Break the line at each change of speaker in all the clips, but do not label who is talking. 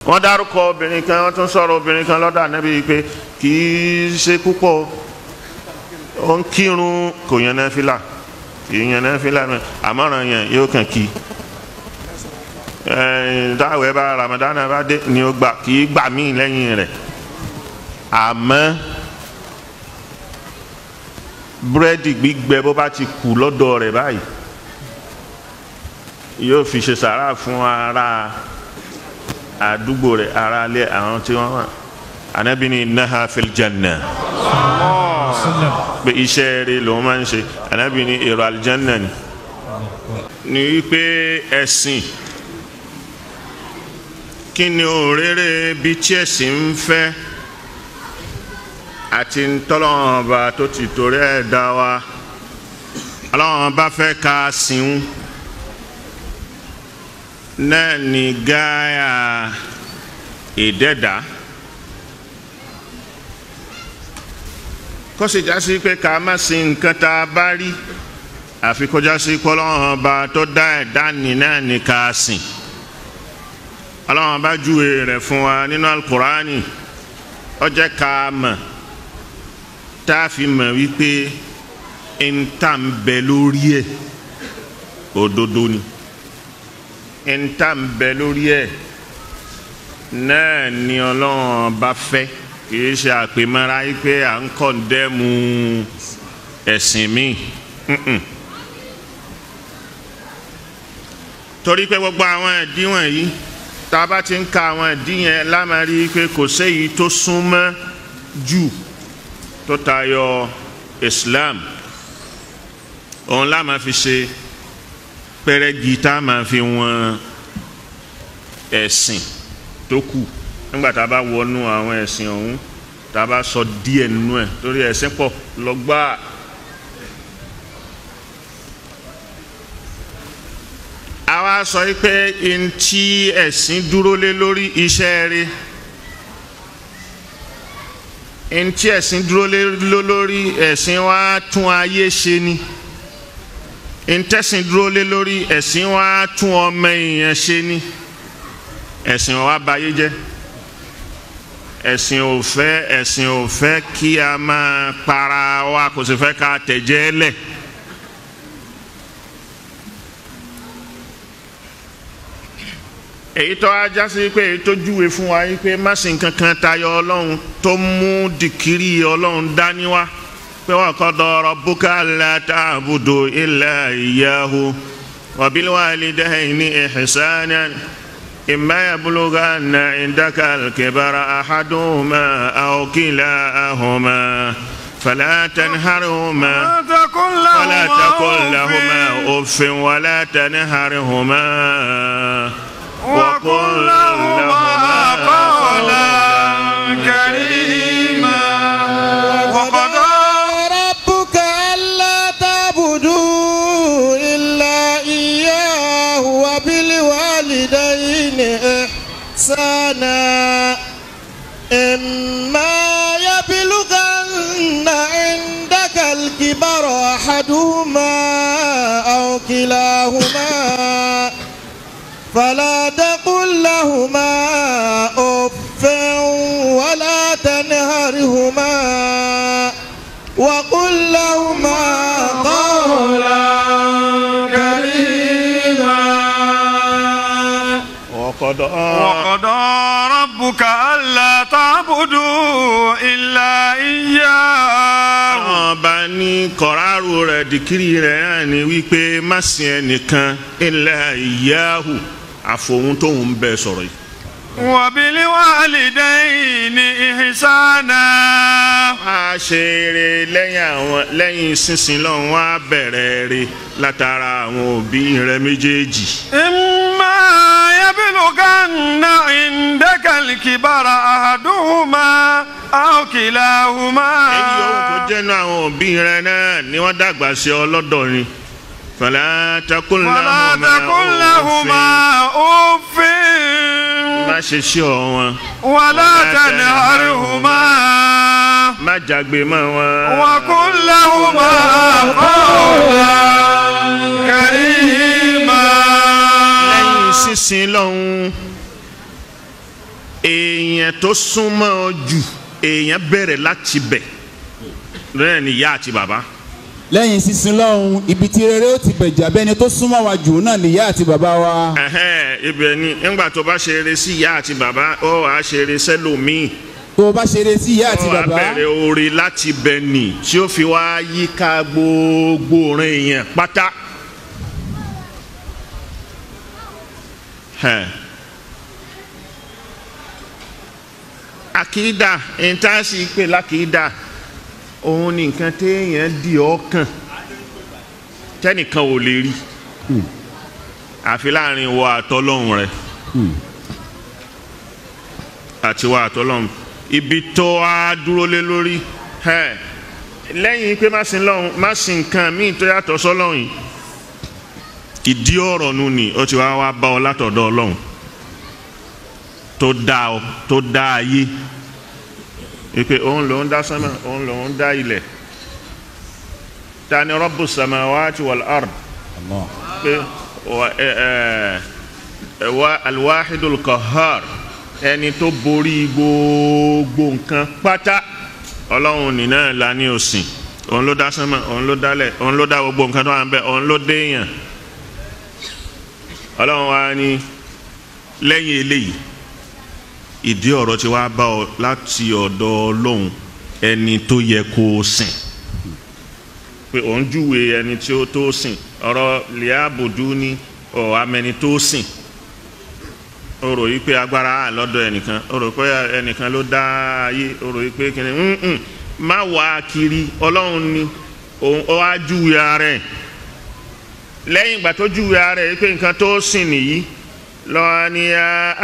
wọ́n dárúkọ obìnrin kan wọ́n tún sọ̀rọ̀ obìnrin kan lọ́dọ̀ Ànábì pé kì í ṣe púpọ̀ ó ń kírun kò yan náfìlà kì í yan náfìlà àmọ́ràn yẹn yóò kàn kí dáwẹ́ bá Ramadan bá dé ni ó gbà kì í gbà míì lẹ́yìn rẹ̀ àmọ́ búrẹ́dì gbígbẹ bó bá ti kù lọ́dọ̀ rẹ̀ báyìí yóò fi ṣe sàrà fún ara àdúgbò rẹ̀ ara ilé àwọn tí wọ́n wà. Ànábì ní innaha fil janna pé iṣẹ́ rẹ̀ ló máa ń ṣe. Ànábì ní èrò aljanna ni wípé ẹ̀sìn kí ni òréré bí tí ẹ̀sìn ń fẹ́ àti ntọ́lọ́wọ́n ọba tó ti torí ẹ̀ dá wa. Ọlọ́wọ́n bá fẹ́ ká sìn náà ní gáyà ìdẹ́dà kó sì já sí pé ká má sìn nǹkan tá a bá rí àfi kó já sí pé Ọlọ́wọ́n ọba tó dá ẹ̀dá ní náà ní ká sìn. Ọlọ́wọ́n bá júwe rẹ̀ fún wa nínú Al-Qur'ani ó jẹ́ ká mọ̀ tá a fi mọ̀ wípé ntá ń bẹ lórí ẹ̀ òdodo ni ntá ń bẹ lórí ẹ̀ náà ni Ọlọ́run bá fẹ́ kìí ṣe àpèmọ́ra wípé à ń kọ̀ndẹ́mù ẹ̀sìn mi torí pé gbogbo àwọn ìdí wọ̀nyí tá a bá ti ń ka àwọn ìdí yẹn lámàrí pé kò séyìí tó súnmọ́ jù tó tayọ Islam òun la máa fi ṣe pẹrẹgì tá a máa fi wọn ẹ̀sìn tó kù nígbà tá a bá wọnú àwọn ẹ̀sìn ọ̀hún tá a bá sọ díẹ̀ nínú ẹ̀ torí ẹ̀sìn pọ̀ lọ́gbà. àwa sọ pé ntí ẹ̀sìn dúró lé lórí iṣẹ́ rẹ̀ ntí ẹ̀sìn dúró lé lórí ẹ̀sìn wa tún ayé ṣe ni ntẹ́sìn dúró lé lórí ẹ̀sìn wa tún ọmọ èèyàn ṣe ni ẹ̀sìn wa bayé jẹ́ ẹ̀sìn ò fẹ́ kí a máa para wa kò sì fẹ́ ká tẹ̀jẹ́ lẹ̀. èyí tó ajá sí pé èyí tó júwe fún wa yìí pé má sìn kankan tayọ Ọlọ́run tó mú dìkírí Ọlọ́run dání wá pé wa qada rabbuka alla ta'budu illa iyyahu wa bil walidayni ihsanan imma yablughanna indaka al-kibara ahaduhuma aw kilahuma فلا تنهرهما ولا تقل لهما أف ولا تنهرهما وقل لهما قولا كريما
وقضى ربك ألا تعبدوا إلا إياه وبالوالدين إحسانا إما يبلغن عندك الكبر أحدهما أو كلاهما فلا تقل لهما أف ولا تنهرهما وقل لهما قولا كريما
وقضى ربك ألا تعبدوا إلا إياه.
ọba ní kọ̀rárù rẹ̀ dìkírì rẹ̀ náà ni wípé má sìn ẹnìkan illa iyyahu àfòun tóun bẹ sọ̀rọ̀ yìí.
وبالوالدين إحسانا.
a ṣe eré lẹ́yìn sísìn lọ́hùn wá bẹ̀rẹ̀ rẹ̀ látara àwọn òbí rẹ̀ méjèèjì.
إما يبلغن عندك الكبر أحدهما أو كلاهما.
èyí yòówù kó jẹ́nu àwọn òbí rẹ̀ náà ni wọ́n dàgbà sí ọlọ́dọ̀ ni. فلا تقل
لهما أف.
má ṣe sí ọ wọn.
ولا تنهرهما.
má jágbe mọ́ wọn.
وقل لهما قولا كريما.
lẹ́yìn sísìn lọ́hùn èèyàn tó súnmọ́ ọ jù èèyàn bẹ̀rẹ̀ láti bẹ̀ lẹ́yìn ni ìyá àti bàbá.
lẹ́yìn sísin lọ́hùn ibi tí rere ó ti bẹ̀jà bẹ́ni tó súnmọ́ wa jù náà ni ìyá àti bàbá wa.
ibẹ̀ ni nígbà tó bá ṣe eré sí ìyá àti bàbá ó wàá ṣe eré sẹ́lòmíì.
tó o bá ṣe eré sí ìyá àti bàbá.
ó wàá bẹ̀rẹ̀ oore láti bẹ̀ nì tí ó fi wá yíká gbogbo ọ̀ràn èèyàn pátá. àkìdá ìtaàsì pé lákìdá òun ni nǹkan téèyàn di ọkàn tẹ́nìkan ò lè rí àfi láàrin wa àtọ́lọ́hun rẹ̀ àti wa àtọ́lọ́hun ibi tó a dúró lé lórí lẹ́yìn pé má sin nǹkan míì tó yàtọ̀ sọ́lọ́hun yìí ìdí ọ̀rọ̀ nu ni ó ti wá bá ọ látọ̀dọ̀ Ọlọ́hun tó dá ayé ipe òun lòun dá sánmà òun lòun dá ilẹ̀ tani Rabbus samawati wal ard pé wa alwahidul qahhar ẹni tó borí gbogbo nǹkan pátá Ọlọ́run nìna la ní òsìn òun ló dá sánmà òun ló dálẹ̀ òun ló dá gbogbo nǹkan tó wà ń bẹ òun ló déèyàn Ọlọ́run wa ní lẹ́yìn eléyìí ìdí ọ̀rọ̀ tí wàá bá ọ láti ọ̀dọ̀ Ọlọ́run ẹni tó yẹ kó o sìn pé òun júwe ẹni tí ó tó sìn ọ̀rọ̀ liabudu ní amẹni tó sìn ó rò yí pé agbára lọ́dọ̀ ẹnìkan ó rò pé ẹnìkan ló dá ayé ó rò yí pé kíni má wá kiri Ọlọ́run ni òun ó wá júwe ara ẹ̀ lẹ́yìn ìgbà tó júwe ara ẹ̀ pé nǹkan tó sìn nìyí lọ́wọ́ ni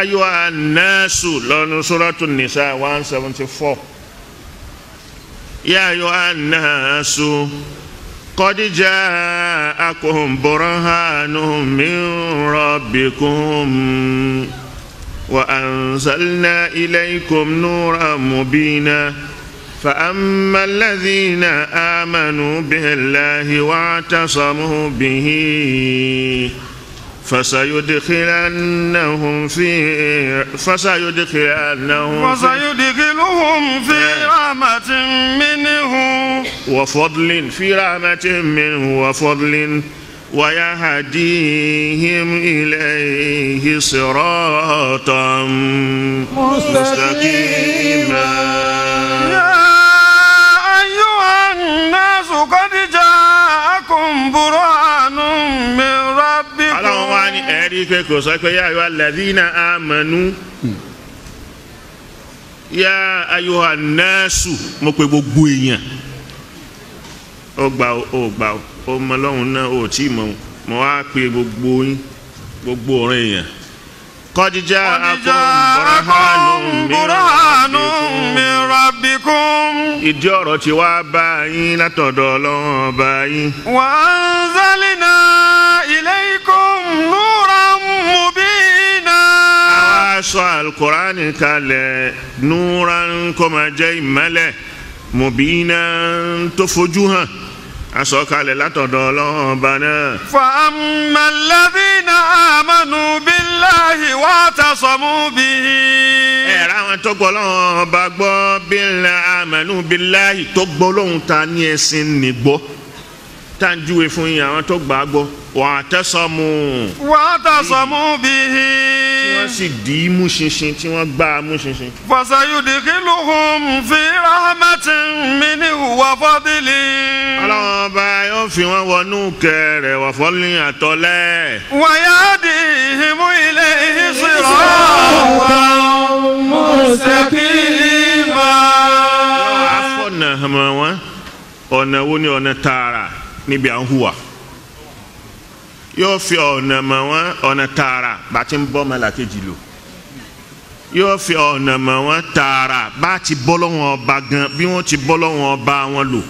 ayuha nnasu lọ́nu suratu nisa 174 ya ayuha nnasu qad ja'akum burhanun min rabbikum wa anzalna ilaykum nuran mubina فأما الذين آمنوا بالله واعتصموا به فسيدخلهم في رحمة منه وفضل ويهديهم إليه صراطا مستقيما
يا أيها الناس قد جاءكم برهان من ربكم.
Ọlọ́run wá ní ẹ̀rí pé kò sọ pé yá ayuha alladhina amanu yá ayuha nnasu mo pe gbogbo èèyàn ó gbà ó mọ lọ́hùn náà ó tí mo wá pe gbogbo yín gbogbo ọ̀rẹ́ èèyàn qad ja'akum burhanun min rabbikum ìdí ọ̀rọ̀ tí wá bá yín látọ̀dọ̀ Ọlọ́run ọba yín.
wa anzalna ilaykum nuran mubina.
àwa sọ alukurani kalẹ̀ nuran kó máa jẹ́ ìmọ́lẹ̀ mubina tó fojú hàn asọ̀kalẹ̀ látọ̀dọ̀ Ọlọ́run ọba náà.
fa amma alladhina amanu billahi wa'tasamu bihi.
ẹ̀rọ àwọn tó gbọ́ Ọlọ́run ọba gbọ́ amanu billahi tó gbọ́ lóhun ta ní ẹ̀sìn nìgbọ́ tá ń júwe fún yín àwọn tó gbà á gbọ́ wa'tasamu
bihi.
tí wọ́n sì dì í mú ṣinṣin tí wọ́n gbá a mú ṣinṣin.
fasayudkhiluhum fi rahmatin minhu wa fadlin.
Ọlọ́run ọba yóò fi wọ́n wọnú kẹrẹ̀ wa fadlin àtọ́lẹ̀.
wa yahdihim ilayhi siratan mustaqima.
yóò afọ̀nà hàn wọ́n ọ̀nà wo ni ọ̀nà tààrà níbi à ń hùwà yóò fi ọ̀nà mọ̀ wọ́n ọ̀nà tààrà bá ti ń bọ́ ọmọlàkejì lò yóò fi ọ̀nà mọ̀ wọ́n tààrà bá ti bọ́ lọ́wọ́n ọba gan bí wọ́n ti bọ́ lọ́wọ́n ọba wọn lò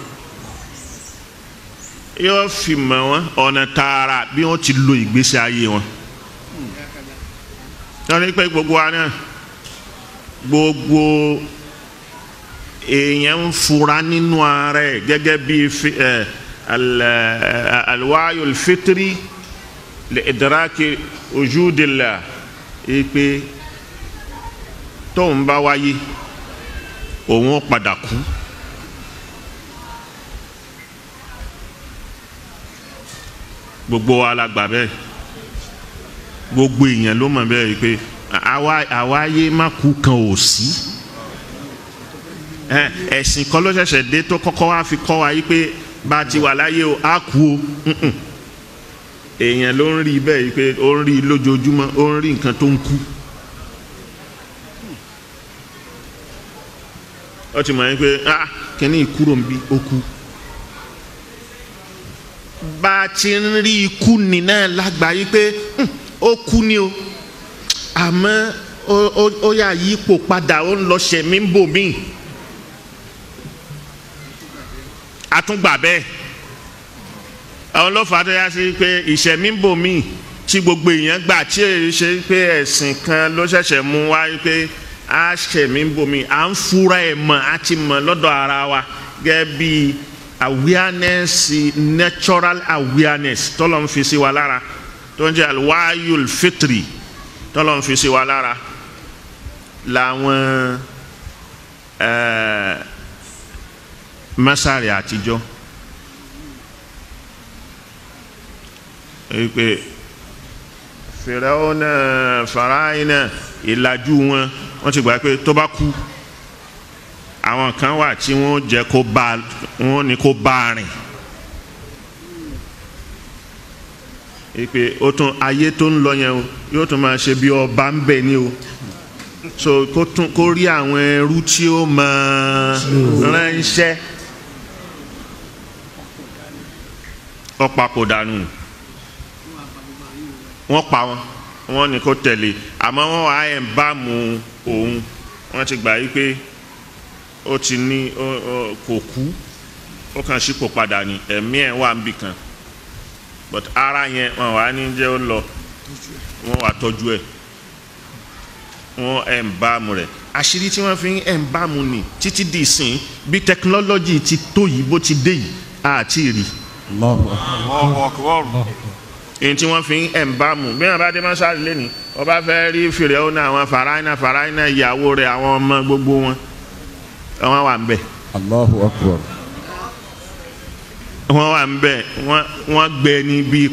yóò fi mọ̀ wọ́n ọ̀nà tààrà bí wọ́n ti lo ìgbésí ayé wọn. wọ́n ní pé gbogbo wa náà gbogbo èèyàn ń fura nínú ara ẹ̀ gẹ́gẹ́ bí alwayul fitri li idraki wujudillah ipe tóun bá wáyé òun ó padà kú. gbogbo wa la gbà bẹ́ẹ̀, gbogbo èèyàn ló mọ̀ bẹ́ẹ̀ pé àwa ayé má kú kan ò sí. ẹ̀sìn kan ló ṣẹ̀ṣẹ̀ dé tó kọ́kọ́ wá fi kọ́ wa yí pé bá a ti wà láyé o á kú o. èèyàn ló ń rí bẹ́ẹ̀ yí pé ó ń rí lójoojúmọ́, ó ń rí nǹkan tó ń kú. ó ti mọ̀ yín pé kíní ìkúrò ń bí ó kú. bá a ti ń rí ikú nínú lágbàáyé pé ó kú ni o, àmọ́ ó yà yípo padà, ó ń lọ ṣẹ̀mí ń bò míì. àtúngbà bẹ́ẹ̀ àwọn ọlọ́fà tó yá sí pé ìṣẹ̀mí ń bò míì tí gbogbo èèyàn gbà, tí èyí ṣe pé ẹ̀sìn kan ló ṣẹ̀ṣẹ̀ mú wá pé a ṣẹ̀mí ń bò míì, à ń fura ẹ̀ mọ̀, a ti mọ̀ lọ́dọ̀ ara wa gẹ́gẹ́ bí awareness, natural awareness tọ́lọ́ ń fi sí wa lára, tó ń jẹ́ alwayul fitri tọ́lọ́ ń fi sí wa lára làwọn masari àtijọ́ pé Fìràwọ́nà Fáráínà ìlàjú wọ́n ti gbà pé tó bá kú àwọn kan wà tí wọ́n jẹ́ kó bá, wọ́n ní kó bá rìn. pé ó tún ayé tó ń lọ yẹn o yóò tún máa ṣe bí ọba ń bẹ ní o, so kó rí àwọn ẹrú tí ó máa ránṣẹ́. ọ̀pá kò dànù, wọ́n pa wọ́n ní kó tẹ̀lé, àmọ́ wọ́n wà ẹ̀ ń bá mu òun. wọ́n ti gbà yí pé ó ti ní kò kú, ó kàn sípò padà ní ẹ̀mí ẹ̀ wà níbì kan, but ara yẹn wọ́n wà ní jẹ́ ó lọ, wọ́n wà tọ́jú ẹ̀, wọ́n ẹ̀ ń bá mu rẹ̀. àṣírí tí wọ́n fi ń ẹ̀ ń bá mu nì títí di ìsìn bí tẹkinọ́lọ́jì ti tó yìí bó ti dé yìí àti rí. èyí tí wọ́n fi ń ẹ̀ ń bá mu bí wọ́n bá dé mọ́ṣáàlì lẹ́nu, wọ́n bá fẹ́ rí Fìràwọ́nà àwọn Fáráínà ìyàwó rẹ̀, àwọn ọmọ gbogbo wọn wà ń bẹ̀.
Allahu Akbar.
wọ́n wà ń bẹ̀, wọ́n gbẹ ní bí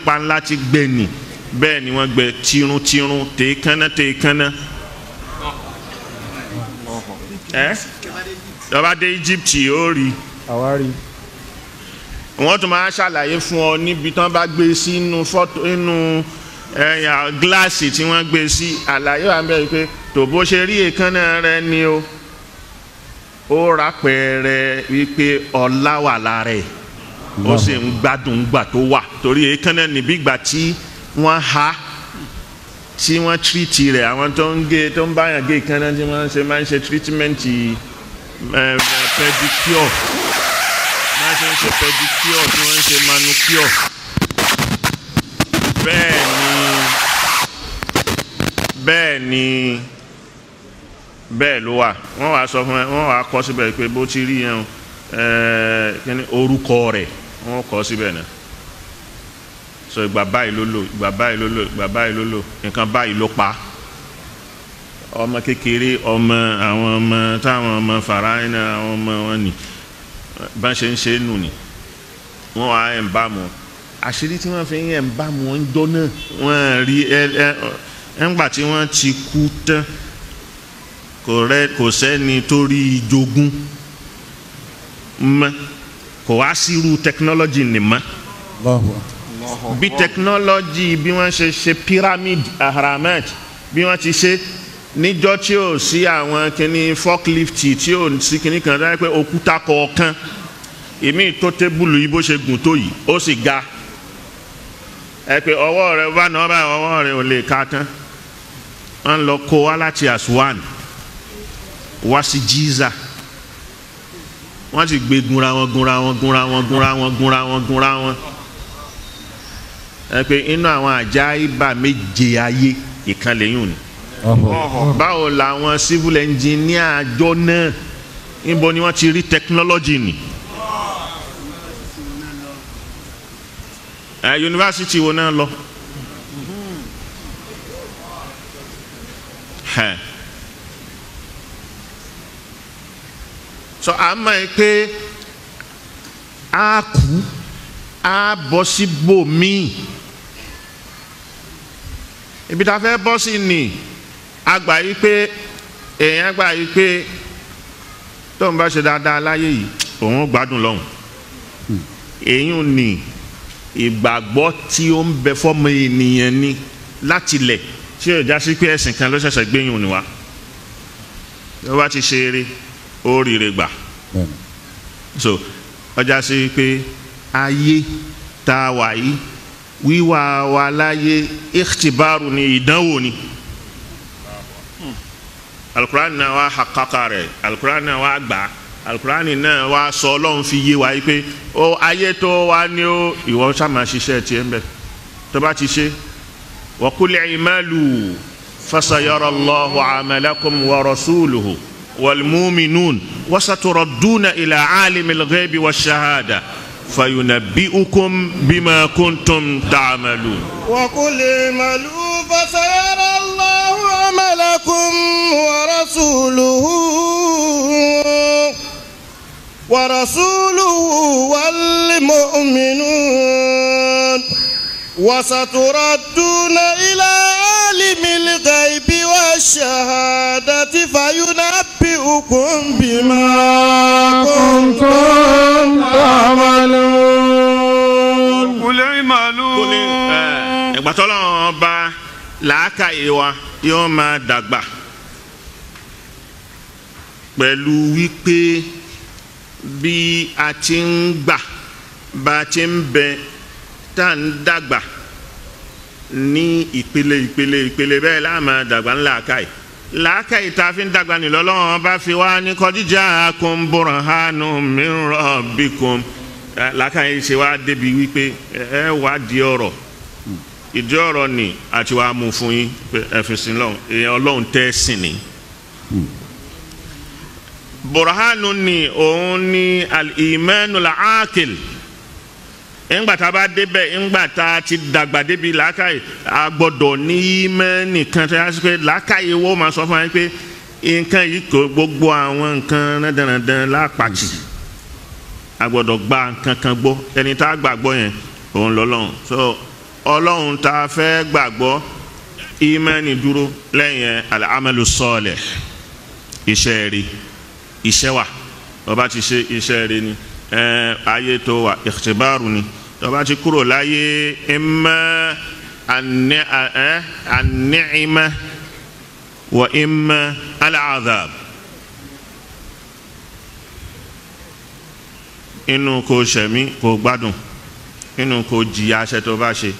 panla ti gbẹ ní, bẹ́ẹ̀ ni wọ́n gbẹ tirun tèékánná. lọ́ba dé Egypt ó rí.
àwárí.
wọ́n tún máa ṣàlàyé fún ọ níbi tí wọ́n bá gbé sí inú fọ́tò, inú gíláàsì tí wọ́n gbé sí. àlàyé wà ń bẹ̀ pé tó bó ṣe rí èékánná rẹ ni o, ó ra pẹ̀rẹ̀ wípé ọlá wà lára ẹ̀, ó sì ń gbádùn gbà tó wà, torí èékánná níbi ìgbà tí wọ́n ha, tí wọ́n tírìtì rẹ̀. àwọn tó ń báyàn gé èékánná tí wọ́n máa ń ṣe tírítímẹ́ǹtì pedicure, máa ń ṣe pedicure tí wọ́n ń ṣe manucure. bẹ́ẹ̀ ló wà. wọ́n wá sọ fún ẹ, wọ́n wá kọ síbẹ̀ pé bó ti rí yẹn kíni orúkọ rẹ̀ wọ́n kọ síbẹ̀ náà. so ìgbà báyìí ló lò, nǹkan báyìí ló pa. ọmọ kékeré, àwọn ọmọ táwọn ọmọ Fáráínà, àwọn ọmọ wọn ni bá ṣe ń ṣe nù ni wọ́n wá ẹ̀ ń bá mu. àṣírí tí wọ́n fi ń ẹ̀ ń bá mu ń jọ náà wọ́n rí ńgbà tí wọ́n ti kú tán, kò sẹ́ni tó rí jogún mọ́, kò wá sírú tẹkinọ́lọ́jì ni mọ́. bí tẹkinọ́lọ́jì bí wọ́n ṣe pyramid ahramat bí wọ́n ti ṣe níjọ́ tí ò sí àwọn kíní forklift, tí ò sí kíní kan dájú pé òkúta kọ̀ọ̀kan èmi tó tébùlù yìí bó ṣe gùn tó yìí ó sì ga, ẹ pé ọwọ́ rẹ bá náà báyìí ọwọ́ rẹ ò lè ka tán. wọ́n lọ kó wá láti Aswan wá sí Giza, wọ́n ti gbé gunra wọn. ẹ pé inú àwọn àjáìbá méje ayé ìkan lẹ́yìn òní. báwo làwọn civil engineer àjọ náà, níbo ni wọ́n ti rí technology ni? yunifásitì wo náà lọ? so àmọ́ pé a kú a bọ́ sí bòmíì ibi tá a fẹ́ bọ́ sí ni àgbà yìí pé èèyàn gbà yìí pé tó ń bá ṣe dáadáa láyé yìí òun gbádùn lọ́hùn èyí ò ní ìgbàgbọ́ tí ó ń bẹ fọ́mọ ènìyàn ni láti lẹ̀ tí yóò já sí pé ẹ̀sìn kan ló ṣẹ̀ṣẹ̀ gbẹ̀yìn òní wa ló bá ti ṣe eré ó rire gbà so ọjà sí pé ayé tá a wà yìí wíwá wa láyé ikhtibaru ni ìdánwò ni alukurani náà wá hakaka rẹ̀ alukurani náà wá gbà alukurani náà wá sọ Ọlọ́run fi yé wa yìí pé ó ayé tó wá ní ó ìwọ sàmà ṣiṣẹ́ tiẹ̀ ń bẹ tó bá ti ṣe wa qul i'malu fasayara Allahu 'amalakum wa rasuluhu wal mu'minun wa saturadduna ila 'alimil ghaibi wash-shahada fayunabbi'ukum bima kuntum ta'malun.
wa qul i'malu fasayara Allahu 'amalakum ورسوله والمؤمنون وستردون إلى عالم الغيب والشهادة فينبئكم بما كنتم تعملون.
قل اعملوا.
ìgbà tí Ọlọ́run bá làákàyè wa yóò máa dàgbà pẹ̀lú wípé bí a ti ń gbà bá a ti ń bẹ tá à ń dàgbà ní ìpele bẹ́ẹ̀ la máa dàgbà ní làákàyè tá a fi ń dàgbà ní l'Ọlọ́run bá fi wá ní qad ja'akum burhanun min rabbikum làákàyè ṣe wá débi wípé ẹ wá di ọ̀rọ̀ ìdí ọ̀rọ̀ ni àti wàá mú fún yín pé ẹ fi sin lọ́hùn èèyàn Ọlọ́run tẹ́ sìn ní. burhanu ni òun ni al-imanu al-aqil ńgbà tá a bá débẹ̀ ńgbà tá a ti dàgbà débi làákàyè a gbọ́dọ̀ ní ìmánì kan tó yà sí pé làákàyè wo máa sọ fún wa pé nǹkan yìí kò gbogbo àwọn nǹkan dandan lápàtì a gbọ́dọ̀ gba nǹkan kan gbọ́ ẹni tá a gbàgbọ́ yẹn òun lọ́lọ́run so Ọlọ́run tá a fẹ́ gbàgbọ́ ìmánì dúró lẹ́yìn al-amalu salih iṣẹ́ rí iṣẹ́ wa ọba ti ṣe iṣẹ́ rẹ ni ayé tó wà ikhtibaru ni ọba ti kúrò láyé imma an-ni'ma wa imma al-'adhab inú kò ṣẹ̀mí kò gbádùn inú kò jìyà aṣẹ tó bá ṣe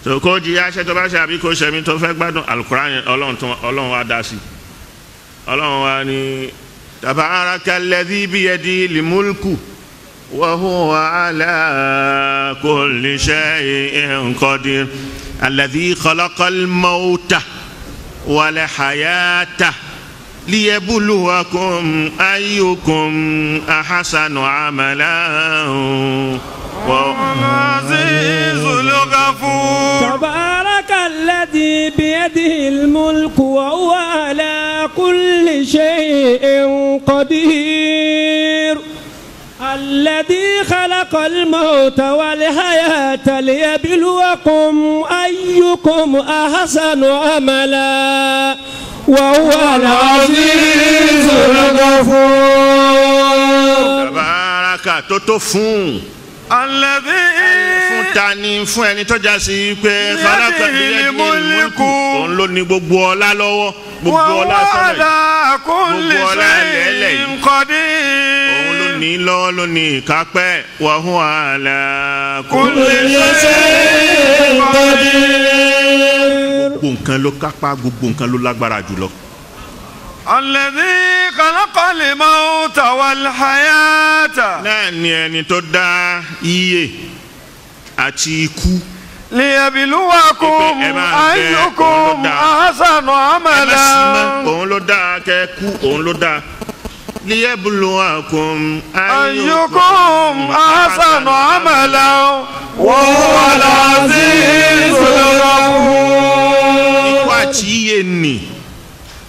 tó kò jìyà aṣẹ tó bá ṣe àbí kò ṣẹ̀mí tó fẹ́ gbádùn Al-Qur'an Ọlọ́run wa dá sí Ọlọ́run wa ni. تبارك الذي بيده الملك وهو على كل شيء قدير الذي خلق الموت والحياة ليبلوكم أيكم أحسن عملا
العزيز الغفور.
تبارك الذي بيده الملك وهو على كل شيء قدير الذي خلق الموت والحياة ليبلوكم أيكم أحسن عملا وهو العزيز الغفور.
تبارك توتوفون
الذي
fún tani fún ẹni tó já sí pé khalaqa biyadihi al-mulku òun ló ní gbogbo ọlá lọ́wọ́ gbogbo ọlá sọ́nà gbogbo ọlá lẹ́lẹ̀ òun ló ní lọ́wọ́ ló ní ìkápẹ́ wa huwa ala kulli shay'in qadir. gbogbo nǹkan ló kápá gbogbo nǹkan ló lágbára jùlọ.
الذي خلق الموت والحياة.
náà ni ẹni tó dá iye àti ikú.
ليبلوكم أيكم أحسن عملا.
òun ló dá kẹ́ kú òun ló dá. ليبلوكم
أيكم أحسن عملا وهو العزيز الغفور.
ikú àti iye ni.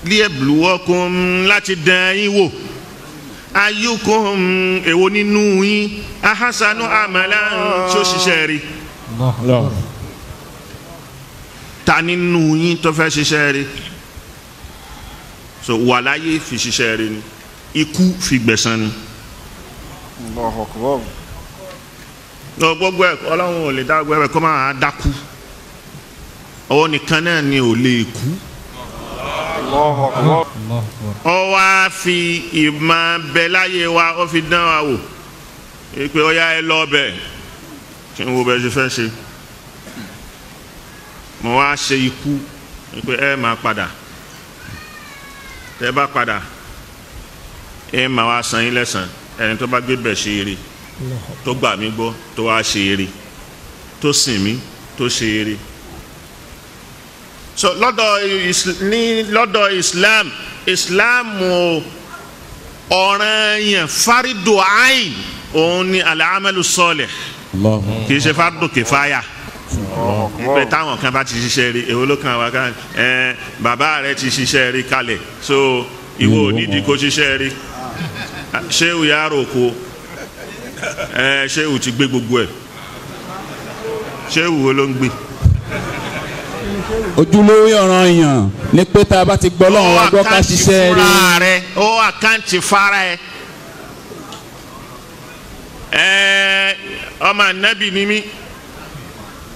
ليبلوكم láti dán yín wò ayyukum èwo nínú yín ahasanu amalan tí ó ṣiṣẹ́ rí ta nínú yín tó fẹ́ ṣiṣẹ́ rí so wàláyé fi ṣiṣẹ́ rí ni ikú fi gbẹ̀san ni. gbogbo ẹ̀ ọlọ́run ò lè dá gbogbo ẹ̀ kó máa dákú ọwọ́ nìkan náà ni ò lè kú. ọ wá fi ìmọ̀ bẹ láyé wa ó fi dán wa wò pé ó yá ẹ lọ bẹ̀ kí n wo bẹ ṣe fẹ́ ṣe mo wá ṣe ikú pé ẹ máa padà tẹ bá padà ẹ máa wá san yín lẹ́san ẹni tó bá gbé bẹ̀ ṣe eré tó gbà mí gbọ́ tó wá ṣe eré tó sìn mí tó ṣe eré. So lọ́dọ̀ Islam ọ̀ràn yẹn faridu ayin òun ni al-amalu salih kì í ṣe faridu kifaya pé táwọn kan bá ti ṣiṣẹ́ rí èwo ló kàn wá kan bàbá rẹ ti ṣiṣẹ́ rí kalẹ̀ so ìwọ ò nídìí kó ṣiṣẹ́ rí ṣéwù yàrá òkò ṣéwù ti gbé gbogbo ẹ̀ ṣéwù wo ló ń gbé.
ojúlówó ọ̀ràn èèyàn ní pé tá a bá ti gbọ́ lọ́wọ́ wa gbọ́ ká ṣiṣẹ́ rí.
ó àkáǹtì fara ẹ ọmọ ànábì ni mí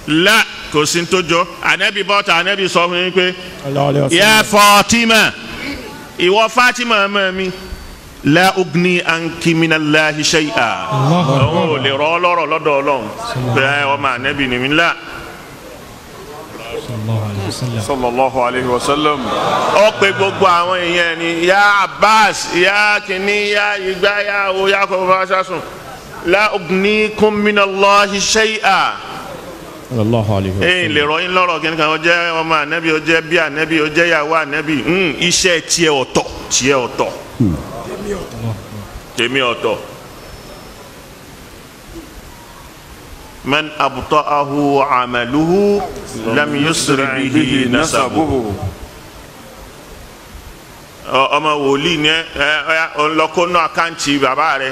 la kò sí tó jọ ànábì bọ́tà ànábì sọ fún mi pé ya Fatima ìwọ Fatima ọmọ mi la ugni anki minallahi shay'a òun ò lè rọ ọlọ́rọ̀ lọ́dọ̀ Ọlọ́run pé ọmọ ànábì ni mí la. Sallallahu alayhi wa sallam. Ó pe gbogbo àwọn èèyàn ni ya Abbas ya kìíní ya ìgbà ya o ya kò bá ṣàṣùn la ugnikum minallahi shay'a. Lè rọ yín lọ́rọ̀ kí ni kan ó jẹ́ ọmọ ànábì ó jẹ́ bí ànábì ó jẹ́ ìyàwó ànábì iṣẹ́ tiẹ̀ ọ̀tọ̀ tiẹ̀ ọ̀tọ̀ tèmi ọ̀tọ̀. Man abta'ahu amaluhu lam yusri bihi nasabuhu. ọmọ wòlíì ni ọlọ́kọ́nà àkáǹtì bàbá rẹ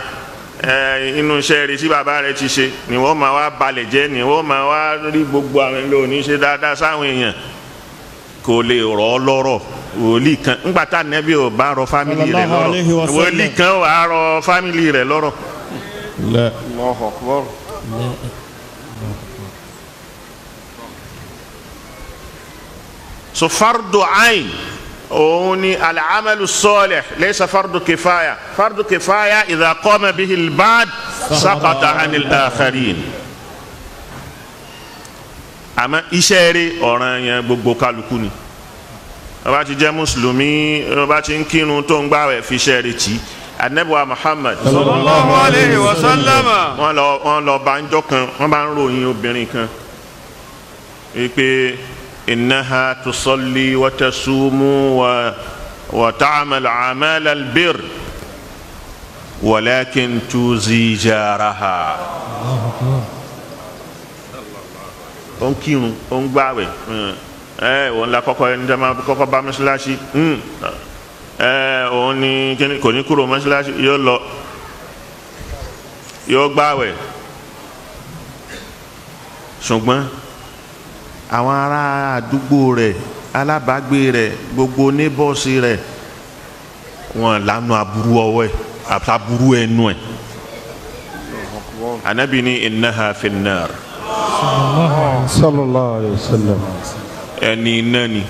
inú iṣẹ́ rẹ tí bàbá rẹ ti ṣe ni wọ́n máa wá balẹ̀ jẹ́ ni wọ́n máa wá rí gbogbo àwọn ẹlò oníṣẹ́ dáadáa sáwọn èèyàn kò lè rọ̀ ọ́ lọ́rọ̀ wòlíì kan ńgbà tá nẹ́bí ò bá rọ fámìlì rẹ lọ́rọ̀ wòlíì kan wà á rọ fámìlì rẹ lọ́rọ̀. So fardu ain òun ni al-amalu salih laysa fardu kifaya. Fardu kifaya idha qama bihi al-ba'd saqata 'ani al-akharin. Àmọ́ iṣẹ́ rẹ̀ ọ̀ràn yẹn gbogbo kálukú ni. Ó bá ti jẹ́ mùsùlùmí ó bá ti ń kírun tó ń gbààwẹ̀ fi iṣẹ́ rẹ̀ tì. Ànábì wa Muhammad
sallallahu alayhi wa sallam.
wọ́n lọ bá ń jọ kan wọ́n bá ń ròyìn obìnrin kan wípé إنها تصلي وتصوم وتعمل أعمال البر ولكن تؤذي جارها. ó ń kírun ó ń gbààwẹ̀ òun la kọ́kọ́ ẹni jẹ́ máa kọ́kọ́ bá mọ́ṣáláṣí òun ni kò ní kúrò mọ́ṣáláṣí yóò lọ yóò gbààwẹ̀ ṣùgbọ́n àwọn ará àdúgbò rẹ̀ alábàágbé rẹ̀ gbogbo neighbors rẹ̀ wọn lanu aburú ọwọ́ ẹ̀ aburú ẹnu ẹ̀ Ànábì ní innaha finnar
sallallahu alayhi wa sallam.
ẹni iná ni.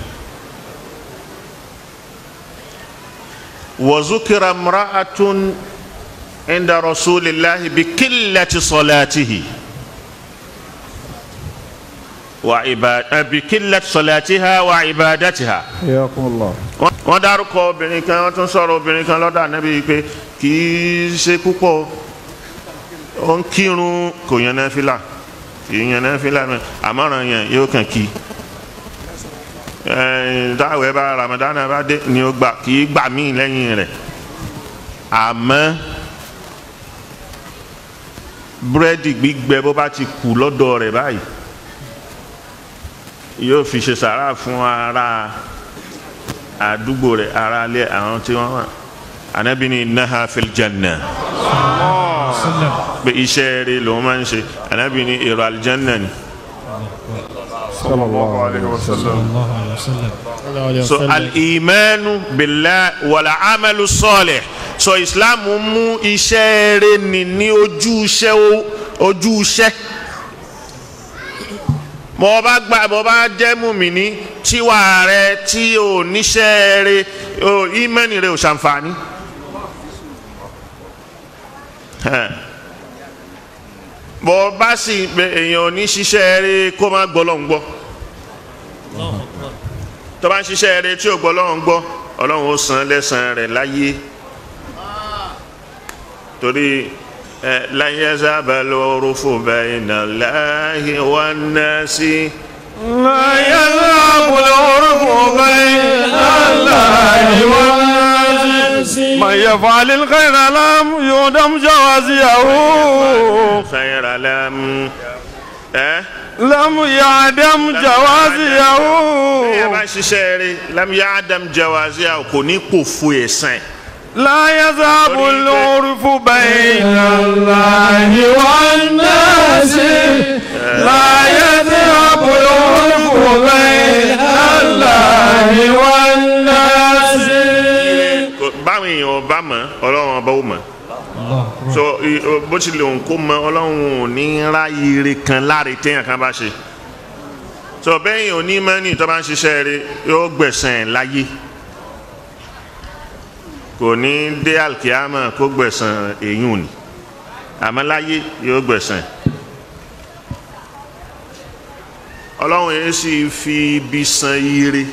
wa zukira imra'atun inda rasulillahi bi qillati salatihi بكلة صلاتها وعبادتها.
حياكم الله.
wọ́n dárúkọ obìnrin kan wọ́n tún sọ̀rọ̀ obìnrin kan lọ́dọ̀ Ànábì pé kì í ṣe púpọ̀ ó ń kírun kò yan náfìlà kì í yan náfìlà àmọ́ràn yẹn yóò kàn kí dáwẹ́ bá Ramadan bá dé ni ó gbà kì í gbà míì lẹ́yìn rẹ̀ àmọ́ búrẹ́dì gbígbẹ bó bá ti kù lọ́dọ̀ rẹ̀ báyìí yóò fi ṣe sàrà fún ara àdúgbò rẹ̀ ara lé àwọn tí wọ́n wà anabi ni innaha fil janna pé iṣẹ́ rẹ̀ ló máa ń ṣe anabi ni èrò aljanna ni.
sallallahu alayhi wa sallam.
So al-imanu billah wal amalu salih. So Islam mú iṣẹ́ rẹ̀ ní ojú iṣẹ́. Bó bá jẹ́ mùmíní tíwà rẹ̀ tí ò níṣẹ́ rẹ̀ ìmánì rẹ̀ ò ṣàǹfààní. Bó bá sì èèyàn ní ṣiṣẹ́ rẹ̀ kó má gbọ́ Ọlọ́run gbọ́. Tó bá ń ṣiṣẹ́ rẹ̀ tí ò gbọ́ Ọlọ́run gbọ́ Ọlọ́run ó san lẹ́san rẹ̀ láyé. Torí lan yazabal urufu bayna Allahi wan nasi.
La yazabul urufu bayna Allahi wan nasi. Man yaf'alil khayra lam yudam jawaziyahu.
Khayra lam
ya'dam jawaziyahu.
Ẹ bá ṣiṣẹ́ rẹ̀ lam ya'dam jawaziyahu kò ní kò fún ẹ̀san.
لا يذهب العرف بين الله والناس. لا يذهب العرف بين الله والناس.
báwọn èèyàn bá mọ̀ Ọlọ́run ọba ó mọ̀. So bó tilẹ̀ òun kó mọ̀ Ọlọ́run ò ní ra ire kan láre téèyàn kan bá ṣe. So bẹ́ẹ̀ yẹn ò ní mọ̀ ní tó bá ń ṣiṣẹ́ rẹ̀ yóò gbẹ̀san láyé. Kò ní dé alkiyama kó gbẹ̀san èyún ni àmọ́ láyé yóò gbẹ̀san. Ọlọ́run yẹn sì fi ibi san ire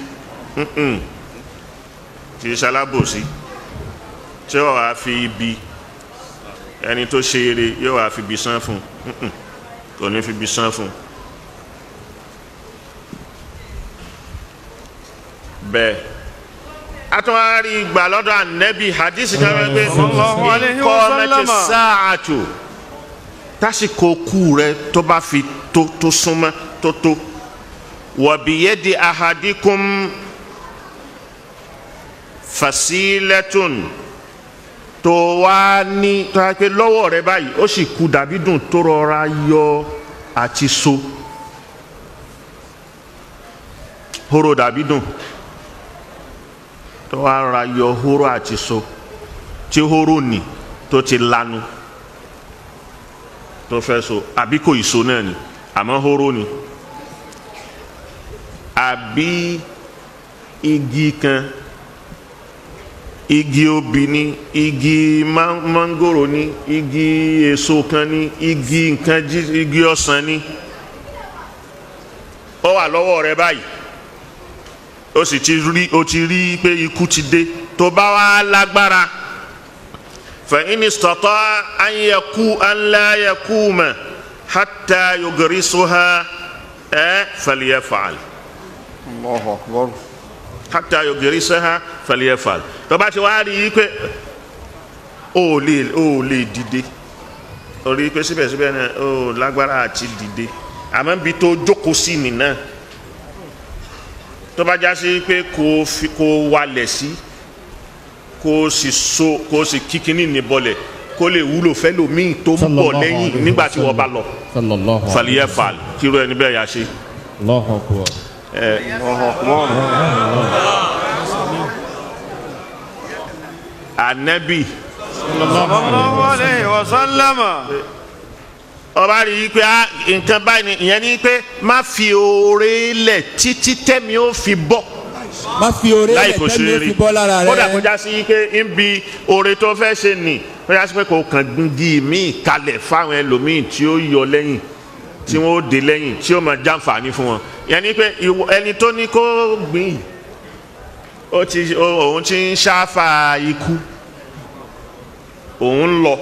kì í ṣalábòsí tí ó wàá fi ibi ẹni tó ṣe ire yóò wàá fi ibi san fún kò ní fi ibi san fún. Bẹ́ẹ̀ atọ́wárí ìgbà lọ́dọ̀ ànẹ́bí hadisi kan wọ́n gbé kọ́ mẹ́tẹ̀ sáàtù tásìkò kú rẹ tó bá fi tó súnmọ́ tó wabiyadi ahadikum fasilatun tó wá ní tó wá pé lọ́wọ́ rẹ báyìí ó sì kú dàbí dùn tó rọra yọ àti so horo dàbí dùn tó wá ra yọ horo àti so tí horo nì tó ti lanu tó fẹ́ so àbí kò ìso náà ni àmọ́ horo ni àbí igi kan igi obì ni igi mangoro ni igi èso kan ni igi nǹkan igi ọsàn ni ó wà lọ́wọ́ rẹ báyìí ó sì ti rí pé ikú ti dé tó bá wá lágbára fa in istata'a an la yakuma hatta yugrisuha falyaf'al.
Allahu akbar.
Hatta yugrisuha falyaf'al. tó bá ti wá rí i pé ó lè dìde ó rí i pé síbẹ̀síbẹ̀ náà ó lágbára àti dìde àmọ́ bí tó jókòó sí nìyẹn tó bá já sí pé kò walẹ̀ sí kò sì kíkíní níbọlẹ̀ kó lè wúlò fẹ́lòmíì tó ń bọ̀ lẹ́yìn nígbà tí wọ́n bá lọ falyaf'al kíró ẹni bẹ́ẹ̀ yà ṣe.
Allahu akbar.
Ànábì
sallallahu alayhi wa sallam.
ọba rí i pé nǹkan báyìí ni ìyẹn ni pé má fi oore lẹ̀ títí tẹ́mi ó fi bọ́.
má fi oore lẹ̀ tẹ́mi ó fi bọ́ lára rẹ.
kódà kó já sí pé ń bi oore tó fẹ́ ṣe nì kó já sí pé kò kàn gbìngì míì kalẹ̀ fáwọn ẹlòmíì tí ó yọ lẹ́yìn tí wọ́n ó dé lẹ́yìn tí ó máa jàǹfààní fún wọn. ìyẹn ni pé ẹni tó ní kó gbìn òun ti ń ṣáfà ikú òun ń lọ.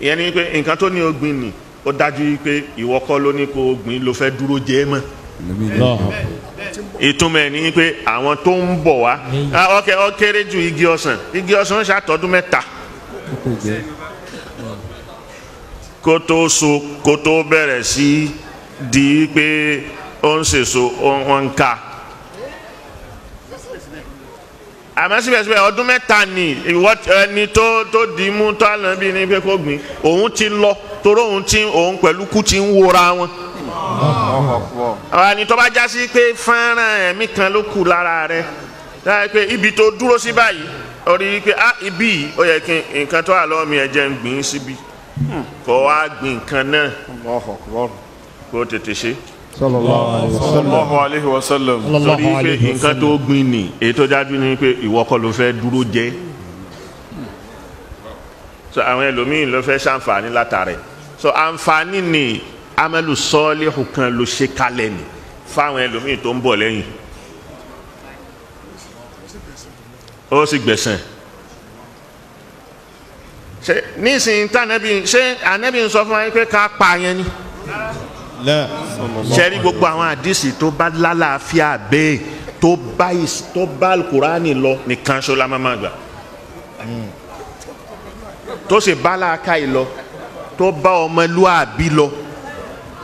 ìyẹn ni pé nǹkan tó ní ogbìn ni ó dájú pé ìwọ kọ́ ló ní kó ogbìn ló fẹ́ dúró jẹ́ mọ́. ìtumọ̀ ẹ̀ ni pé àwọn tó ń bọ̀ wá ó kéré ju igi ọsàn ṣàtọ́dún mẹ́ta kó tó so kó tó bẹ̀rẹ̀ sí di pé ó ń sèso wọn ń ka àmọ́ síbẹ̀síbẹ̀ ọdún mẹ́ta ni ẹni tó dì í mú tó ànábì ní pé kó gbìn òun ti lọ torí òun pẹ̀lú kú ti ń wora wọn. àwọn àni tó bá já sí pé fọ́nrán ẹ̀mí kan ló kù lára rẹ̀ láti pé ibi tó dúró sí báyìí ó rí i pé ibi yìí ó yẹ kí nǹkan tó wà lọ́wọ́ mi ẹ̀ jẹ́ ń gbìn síbi kó wá gbìn nǹkan náà kó tètè ṣe.
sallallahu alaihi wasallam.
torí pé nǹkan tó gbìn ní èyí tó dájú ni pé ìwọ kọ́ ló fẹ́ dúró jẹ so àwọn ẹlòmíín ló fẹ́ ṣàǹfààní látàrẹ so àǹfààní ni amẹ́lù sọ́ọ́lẹ́hù kan ló ṣe kalẹ̀ ni fáwọn ẹlòmíín tó ń bọ̀ lẹ́yìn ó sì gbẹ̀sẹ̀ ṣe nísìnyí tànẹ́bí ṣé ànẹ́bí ń sọ fún wa pé ká pa yẹn ni sẹ́rí gbogbo àwọn àdìsí tó bá lálàáfíà bẹ́ẹ̀ tó bá alukurani lọ nìkan ṣọlá máa gbà tó sì bá làákàyè lọ tó bá ọmọlúàbí lọ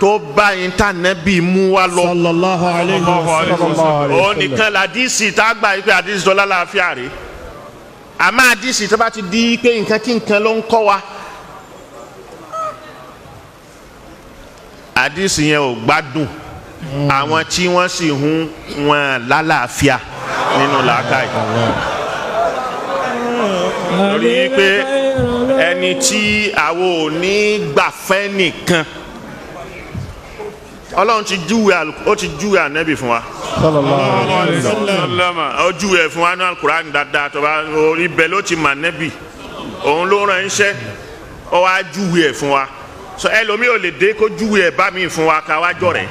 tó bá ìntànẹ́bí mú wa lọ
sallallahu alayhi wa sallam.
òun nìkan làdìsí tá a gbà yìí pé àdìsí tó lálàáfíà rèé àmọ́ àdìsí tó bá ti di pé nǹkan kí nǹkan ló ń kọ́ wa. àdìsí yẹn ò gbádùn àwọn tí wọ́n sì hun wọn lálàáfíà nínú làákàyè lórí pé ẹni tí àwọn ò ní gbàfẹ́ nìkan Ọlọ́run ti júwe ànábì fún wa ó júwe fún wa ní Al-Qur'an dáadáa tó bá orí bẹ́ẹ̀ ló ti mà ànábì òun ló rán iṣẹ́ ó wá júwe fún wa so ẹlòmí ò lè dé kó júwe ẹ̀ bá mi fún wa ká wá jọ̀rẹ́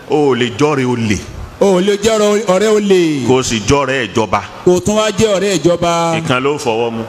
o lè jọ̀rẹ́ o lè.
o lè jọ̀rẹ́ ọ̀rẹ́ o lè.
kò sì jọ̀rẹ́ ìjọba.
kò tún wá jẹ́ ọ̀rẹ́ ìjọba.
ìkan ló fọwọ́ mu.